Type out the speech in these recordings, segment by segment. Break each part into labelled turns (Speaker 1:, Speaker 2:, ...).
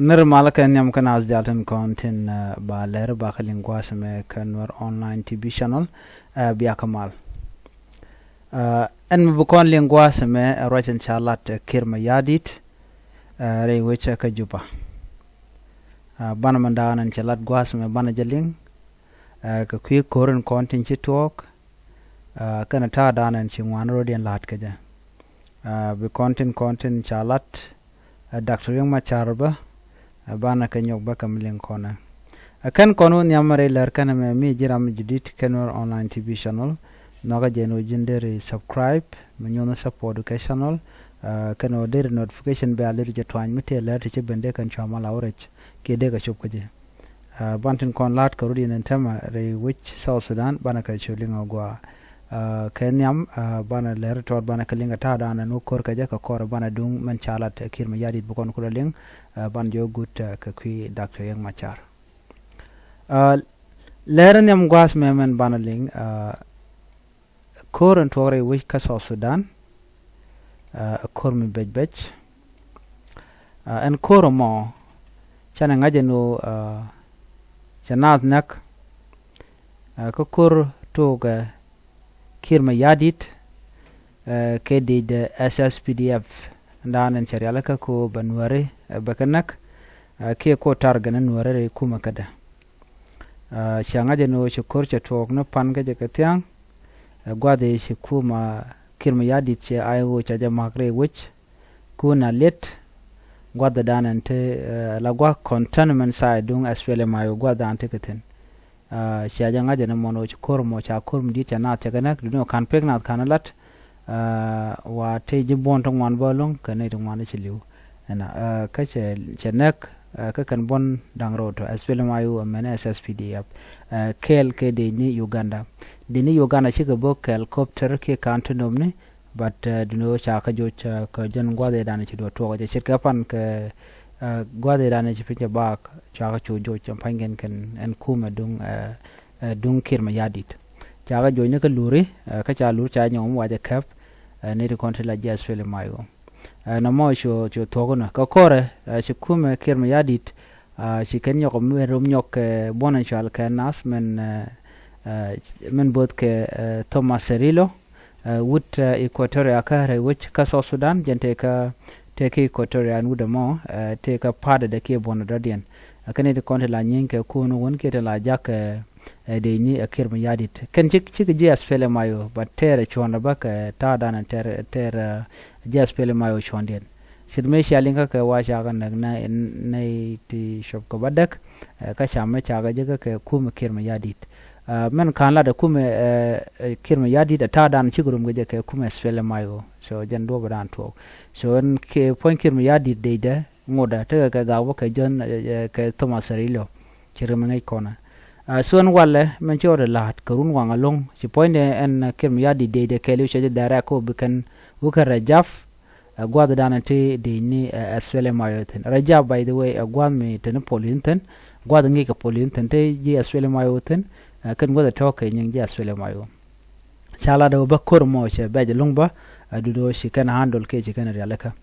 Speaker 1: Normal kan nyam kan as jalten content ba ler ba lingua seme kan Nuer online TV channel biya kamal. En bukon lingua seme rochen charlat Kiir mayardit re wecha ka juba. Bana mandanan chalat gwa seme bana jaling ka kwi koren content chi talk kana ta danan chi wan rodian lat kaja. Be content chalat Dr. Yang Macharba bana kanyok ba kamling kona akan kono nyamare lar kana me mi jiram jidit Nuer online TV channel noga jeno jindere subscribe menyono support ka channel kano der notification be alir je twany mete lar te bende kan chama lawrech ke de ga chup kaje bantin kon lat karudi nen tema re which South Sudan bana ka chulinga gwa kenyam bana ler tor bana kalinga ta dana no kor kaje ka kor bana dung man chalat Kiir mayardit bukon kulaling ban jo gut ka kwi Dr. Yang Machar leren yam gwas memen banaling koren tore which ka South Sudan kor mi bej en kor mo chana ngaje no chanat nak ko kor to ga Kiir mayardit ke de SSPDF ndanen chariala ka ko banware bakanak ke ko targana nuare kuma kada shanga je no shukor cha tok no pan ga je katyang gwade shi kuma Kiir mayardit che IO cha jamakre which kuna let gwada danan te lagwa containment side dung SPLM IO gwada ante katen shaja ngaje na mono shukor mo cha kurm di cha na cha kanak duno kan pek na kanalat wa te jibon tong wan bolong kanai tong wan chiliu ana ka chenek ka kan bon dang ro to SPLM IO men SSPDF kel ke de ni Uganda chi ga bo helicopter ke kan to nomne but duno cha ka jo cha ka jan gwade dan chi do to ga chirka pan ke gwade dan chi pinja bak cha ka chu jo cham pangen kan en kuma dung Kiir mayardit cha ga jo ne ka luri ka cha lu cha nyom wa de kap ne de kontra la SPLM IO na mo cho togona ka kore chi kuma Kiir mayardit chi ken yo kom rom nyok bonan chal ka nas men bot ke Thomas Serilo wut Equatoria ka re which ka South Sudan jente ka te ke Equatoria nu de mo te ka pada de ke bonadadian akane de kontra la nyin ke kuno won ke la jak de ni Kiir mayardit ken chik je SPLM IO but tere chona ba ka ta dana ter je SPLM IO chonden sidme shalinga ka wa sha kan na ti shop ko badak ka shama cha ga je ka kuma Kiir mayardit men kan la da kuma Kiir mayardit ta dana chigurum ga je ka kuma SPLM IO so jan do badan to so en ke point Kiir mayardit de ngoda ta ga ga wa ka jon ka Thomas Serilo chirum ngai kona suan wale men chore lat karun wanga long si point en Kiir mayardit de kelu che dara ko bukan rajaf gwada dana te de ni SPLM IO ten rajaf by the way gwad me ten polinten gwada ngi ka polinten te ji SPLM IO ten kan gwada toke nyang ji SPLM IO chala do ba kor mo che be de lungba dudo shi kan handle ke ji kan realaka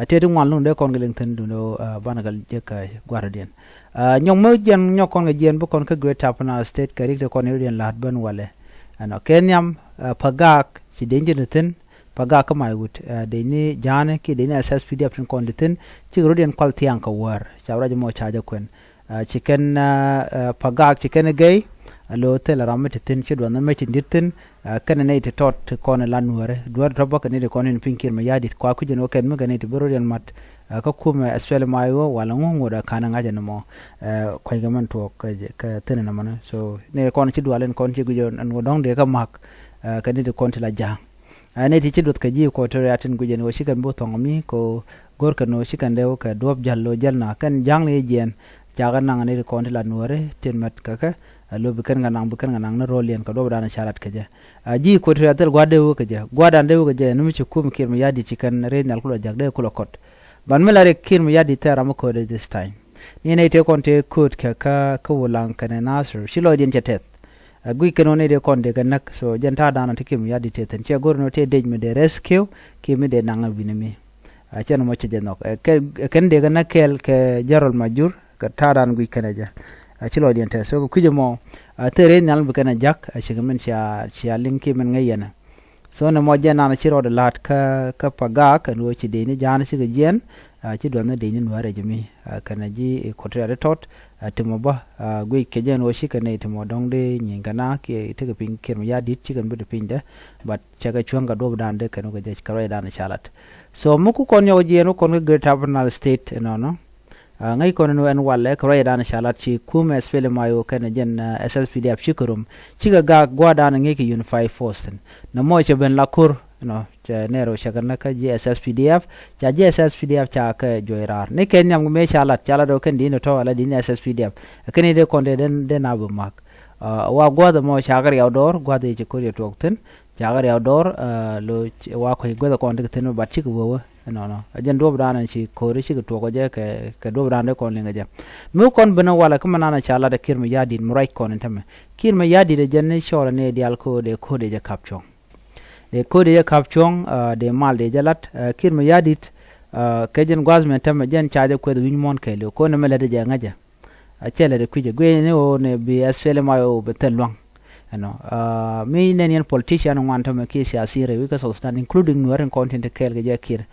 Speaker 1: te dum wan lung de kon geleng ten dudo banagal je ka guardian nyong mo jen nyokon ga jen bu kon ka great apana state ka rik de kon irian lat ban wale ano kenyam pagak si denje ten pagak ma gut de ni jane ki de ni SSPDF tin kon ten ci rodian quality an ka war chawra je mo chaja kwen chicken pagak chicken gay lo tel ramete ten ci do na meti ditin kana ne te tot kon la nuare duar roba kan ne kon en Kiir mayardit kwa ku jeno ken me ne te rodian mat ka kuma SPLM IO wala ngongo da kana ngaje no ko ga man to ka tene na mana so ne kon ci dualen kon ci gujo an dong de ka mak ka ne de kon la ja ne ti ci dot ka ji ko to yatin guje no shi kan bo to mi ko gor ka no shi kan de ka dob jallo jalna kan jang ne jen jaga nang ne kon la nuare ten mat ka lo bikan nganang na rolien ka do dana sharat ka ja ji ko to yatel gwade wo ka ja gwada de wo ka ja no mi ci kum Kiir mayardit ci kan re nal ko jag de ko kot ban melare Kiir mayardit tera mo ko this time ni ne te kon te kut ka wulang kan nasr shilo din chetet gui keno ne de kon de ganak so jenta dana te Kiir mayardit ten che gorno te dej me de rescue ki me de nanga binemi chen mo che jenok ken de na kel ke jarol majur ka taran gui kenaja chilo diente so ku mo tere nyal bu kana jak shigamen sha linki men ngayena so na mo jena na chiro de lat ka paga ka no chi de ni jan shi gen chi do na de ni Nuer jimi kana ji ko tre tot timo ba gui ke jen wo shi kana timo dong de nyingana ke te pin ker ya dit chi kan bu de pin de but chaga chuanga do dan de kanu ga je karo dan chalat so muku kon yo je no kon great Aboriginal state no ngai kon no en walle karo dan chalat chi kum SPLM IO kana jen SSPDF shikurum chi ga gwa dan ngi ki unify force na mo che ben lakur no cha nero shagana ka SSPDF cha SSPDF cha ka joirar ne ken nyam me chalat chala do ken dino to ala din SSPDF ken de konde den abu mak wa gwada mo shagar yaudor gwada je ko ye tokten shagar yaudor lo wa ko gwada konde ten ba chik wo no ajen do bran chi ko ri chi to ko je ke do bran ko lenga je mu kon bana wala kuma nana chala da kirma yadin murai kon tame kirma yadi de jenne shora ne dial ko de je kapchong de kode ya kapchong de mal de jalat kirma yadit kejen gwazmen tam jen chaje ko de winmon kele ko ne mele de jangaja achele de kuje gwe ne o ne bi SPLM IO betelwang me nenian politician want to make siasi re wika so stand including Nuer content kel ge jakir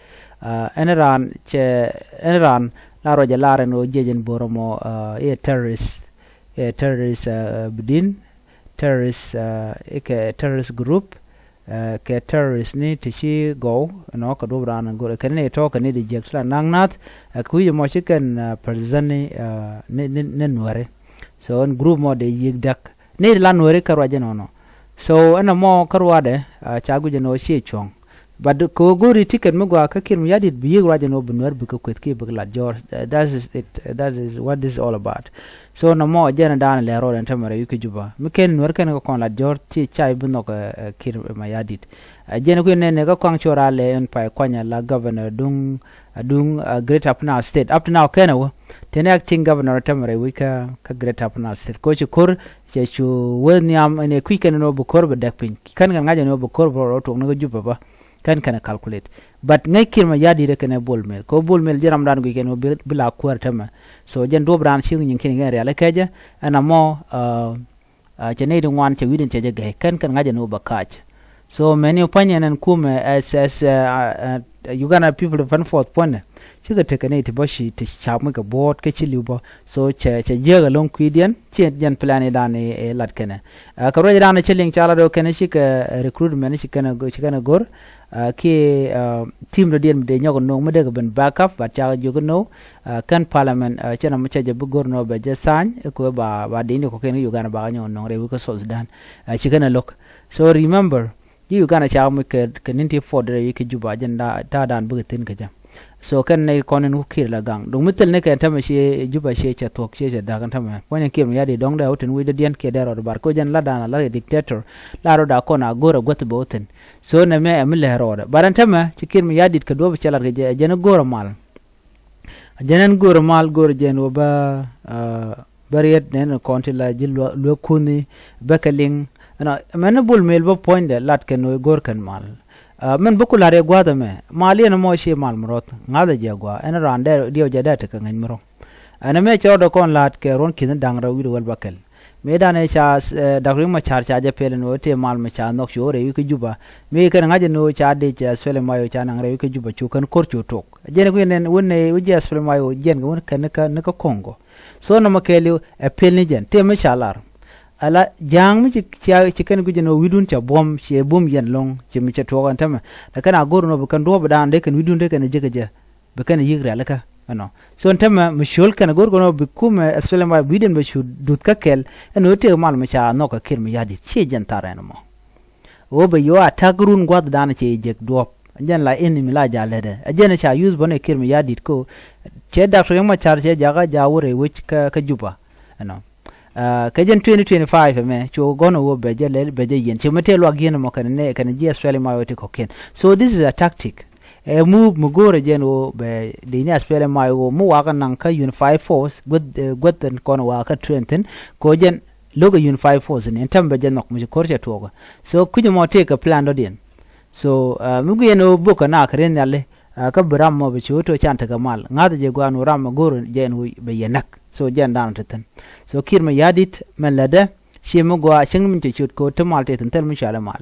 Speaker 1: enran la roja lare no jejen boromo terrorist bidin terrorist terrorist group ke terrorist ni tichi go no ka do bran go ke ne to ka ni de jekla thoknath ku yo mo chicken person ne Nuer so on group mo de yigdak ne la Nuer ka roja no so ana mo karwade chagu je no shi chong but ko gori ticket mo gwa ka kin yadit bi roja no Nuer bu ko kwet ki bu la jor that is what this is all about so no mo jena dan le ro den tamare yuki juba mi ken Nuer ken ko kon la jor ti chai bu no ka kir ma yadit jena ko ne ka kwang chora le en pa kwanya la governor dung great up now state up to now kenawo ten acting governor tamare wika ka great up now state ko chukur che chu wenyam ene kwiken no bu korbe dakpin kan kan ngaje no bu korbe ro to no juba ba kan calculate but ngay kirma yadi rek ne bolmel ko bolmel jaram dan go ken bila kwartama so jen do bran shi nyin ken ngare ala kaja ana mo chene de wan che widin che je kan ngaje no bakach so many opinion and kume as Uganda people van fourth point chiga tekane ti boshi ti chapma ka board ke chilibo so che jega long kwidian che jan plan dan e lat kene ka roja dan cheling chala do kene shi ka recruitment shi kana gor ke team do dien de nyogo no mede ben backup ba cha jogo no kan parliament chena mo cheje bu gor no be je san ko ba dini ko kene Uganda ba nyon no re ko so dan shi kana lok so remember you gonna cha mo ke ninti fodre yike juba jenda ta dan bugatin ka jam so kan ne konen ku kir la gang dum mitel ne kan tama she juba she cha tok she da kan tama ponen kim ya de dong da hoten wi de dien ke dero bar ko jan la dana la dictator la ro da kona gora got boten so ne me amle hero baran tama cikir mi yadit ka do chalar ga jena gora mal jenen gora mal gor jen oba bariyat ne konti la jil lo kuni bakaling ana men bul mel bo point de lat ken no gor kan mal men bukulare gwada me mali na mo she mal mrot ngada je gwa en rande dio jada te kan mro ana me chodo kon lat ke ron kin dangra wi wal bakal me dane cha dagri ma char cha je pele no te mal ma cha nok shore wi ke juba me kan ngaje no cha de cha SPLM IO cha nang re wi ke juba chu kan kor chu tok jene ko nen wonne wi SPLM IO jen ko kan ka Congo so no makeli e pelni jen te me chalar ala jang mi ci kan guje no widun cha bom she bom yen long ci mi cha to kan tama da kana gor no kan do ba de kan widun de kan jega je be kan yigra laka no so tama mi shol kan gor no be kum SPLM widun be shu dut ka kel no te mal mi cha no ka kir mi yadi ci jen tarano mo o be yo atagrun gwad dana ci jek do jen la enemy la ja lede jen cha use bone kir mi yadi ko che doctor ma char che jaga jawure wich ka juba no kajen 2025 me cho gono wo beje lel beje yen chemetelo agien mo kan ne kan SPLM IO te koken so this is a tactic move mugore jen wo be de ni SPLM IO mu wa kan ka unify force god den kono wa ka trenten ko jen logo unify force ne tambe jen nok mu korche togo so kujo mo take a plan do den so mugu yen o boka na karen yalle ka bram mo be choto chanta kamal ngata je go anu ram gor je no be yenak so jen dan teten so Kiir mayardit men lada shimo go ching min chut ko to mal teten tel mishala mal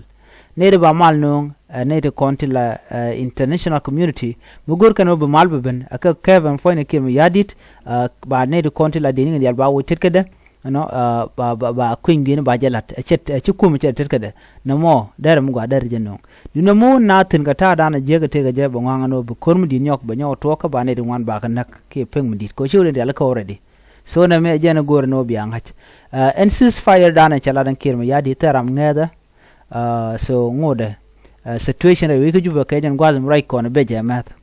Speaker 1: ne de ba mal no ne de kontila international community mugor kan be mal be ben aka Kevin foine Kiir mayardit ba ne de kontila de ni yal ba wo tetkede no ba queen bi ba jalat ci kum ci tetkede na mo dare mu go dare jenno dina mo na tin ga ta dana je ga te ga je ba ngano be kormu di nyok ba nyaw to ka ba ne de wan ba kan nak ke peng mu dit ko ci wure alka already so na me jena gor no bi angat and ceasefire dana chala dan Kiir mayardit taram ngeda so ngode situation re wike juba ke jan gwazum right ko na be je mat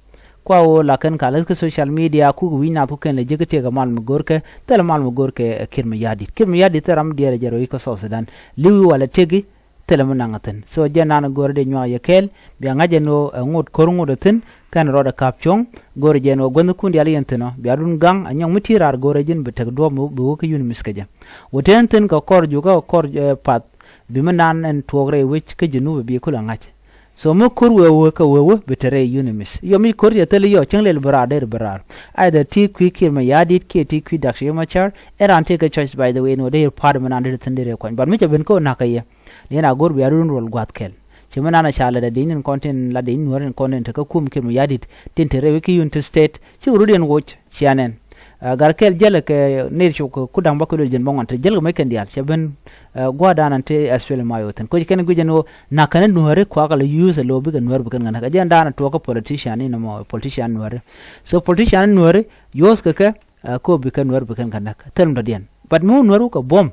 Speaker 1: kwa o la kan kala ke social media ku wina ku ken le jigete ga mal mugorke tel mal mugorke Kiir mayardit taram diere jero iko so Sudan liwi wala tegi tel mo nangaten so jena na gor de nyoya kel bi ngaje no ngot korngo de ten kan roda kapchong gor jeno gondu kundi ali yenteno bi adun gang anyong mutirar gor jin betek do mo bu ko yun miskaja woten ten ko kor juga kor pat bi manan en togre wich ke jinu bi kula ngache so mo kurwe wo ka wo betere unimis yo mi kor ya tele yo chengle brother brar either ti Kiir mayardit ke ti dakshi machar eran take a choice by the way no they parliament under tendere ko but mi ben ko nakaye nena gor bi arun rol gwat kel chimana na shala da dinin content la din Nuer content ka kum Kiir mayardit tintere wiki unit state ci urudien watch chanen garkel jele ke ne ko kudang ba ko dul jen bongonte jel me ken dial cheben gwada nante SPLM IO ten ko ken gujeno nakane Nuer ko akala use lo bi Nuer bukan ngana ga dana to ko politician ni no politician Nuer so politician Nuer yos ke ko bi kan Nuer bukan ngana telum da dien but mo Nuer ko bom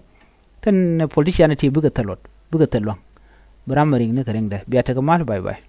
Speaker 1: kan politician ti buga talot buga talong bramering ne kareng da biata ka mal bye bye